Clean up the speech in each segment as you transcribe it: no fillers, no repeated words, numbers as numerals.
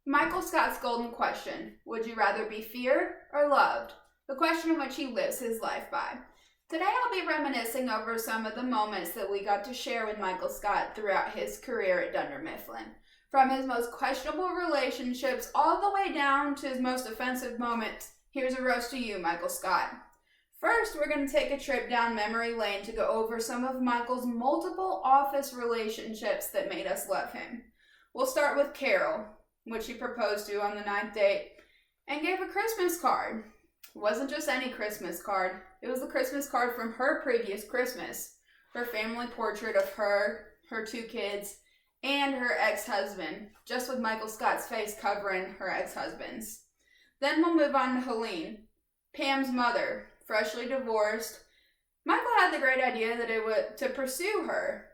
Michael Scott's golden question: would you rather be feared or loved? The question in which he lives his life by. Today I'll be reminiscing over some of the moments that we got to share with Michael Scott throughout his career at Dunder Mifflin. From his most questionable relationships all the way down to his most offensive moments, here's a roast to you, Michael Scott. First, we're going to take a trip down memory lane to go over some of Michael's multiple office relationships that made us love him. We'll start with Carol, which he proposed to on the 9th date, and gave a Christmas card. It wasn't just any Christmas card. It was the Christmas card from her previous Christmas. Her family portrait of her 2 kids, and her ex-husband, just with Michael Scott's face covering her ex-husband's. Then we'll move on to Helene, Pam's mother, freshly divorced. Michael had the great idea that it would to pursue her.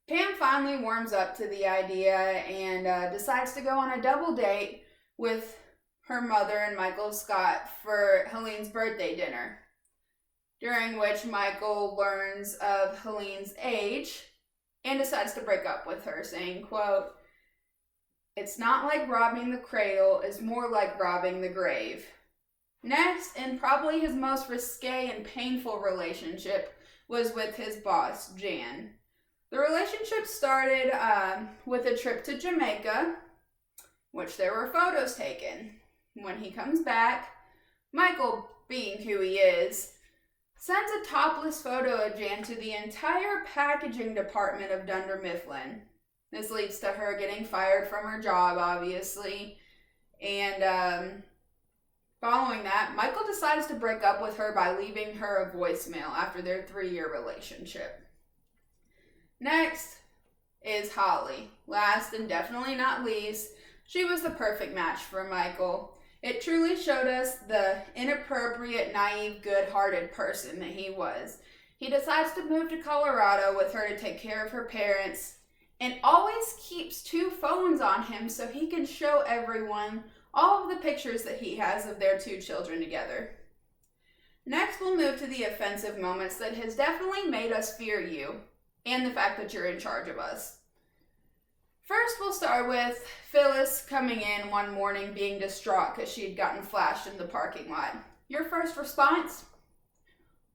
Pam finally warms up to the idea and decides to go on a double date with her mother and Michael Scott for Helene's birthday dinner, during which Michael learns of Helene's age and decides to break up with her, saying, quote, "It's not like robbing the cradle, it's more like robbing the grave." Next, and probably his most risque and painful relationship, was with his boss, Jan. The relationship started with a trip to Jamaica, which there were photos taken. When he comes back, Michael, being who he is, sends a topless photo of Jan to the entire packaging department of Dunder Mifflin. This leads to her getting fired from her job, obviously, and following that, Michael decides to break up with her by leaving her a voicemail after their 3-year relationship. Next is Holly. Last and definitely not least, she was the perfect match for Michael. It truly showed us the inappropriate, naive, good-hearted person that he was. He decides to move to Colorado with her to take care of her parents and always keeps 2 phones on him so he can show everyone all of the pictures that he has of their 2 children together. Next, we'll move to the offensive moments that has definitely made us fear you and the fact that you're in charge of us. First, we'll start with Phyllis coming in one morning being distraught because she'd gotten flashed in the parking lot. Your first response?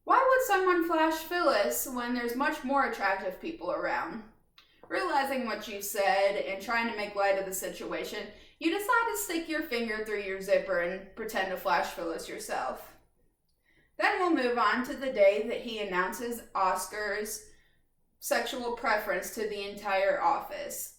Why would someone flash Phyllis when there's much more attractive people around? Realizing what you said and trying to make light of the situation, you decide to stick your finger through your zipper and pretend to flash Phyllis yourself. Then we'll move on to the day that he announces Oscar's sexual preference to the entire office.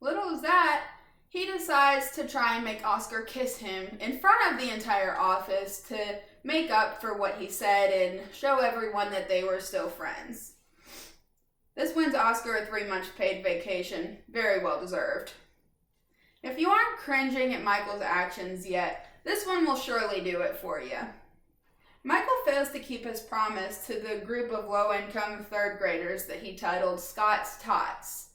Little as that, he decides to try and make Oscar kiss him in front of the entire office to make up for what he said and show everyone that they were still friends. This wins Oscar a 3-month paid vacation, very well deserved. If you aren't cringing at Michael's actions yet, this one will surely do it for you. Michael fails to keep his promise to the group of low-income 3rd graders that he titled Scott's Tots.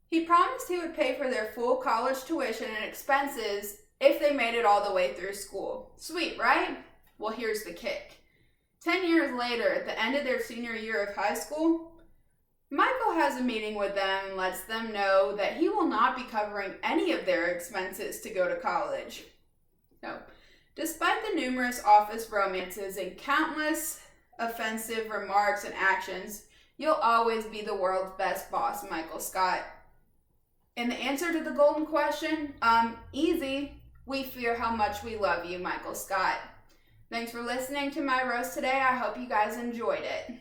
He promised he would pay for their full college tuition and expenses if they made it all the way through school. Sweet, right? Well, here's the kick. 10 years later, at the end of their senior year of high school, Michael has a meeting with them and lets them know that he will not be covering any of their expenses to go to college. So, despite the numerous office romances and countless offensive remarks and actions, you'll always be the world's best boss, Michael Scott. And the answer to the golden question, easy. We fear how much we love you, Michael Scott. Thanks for listening to my roast today. I hope you guys enjoyed it.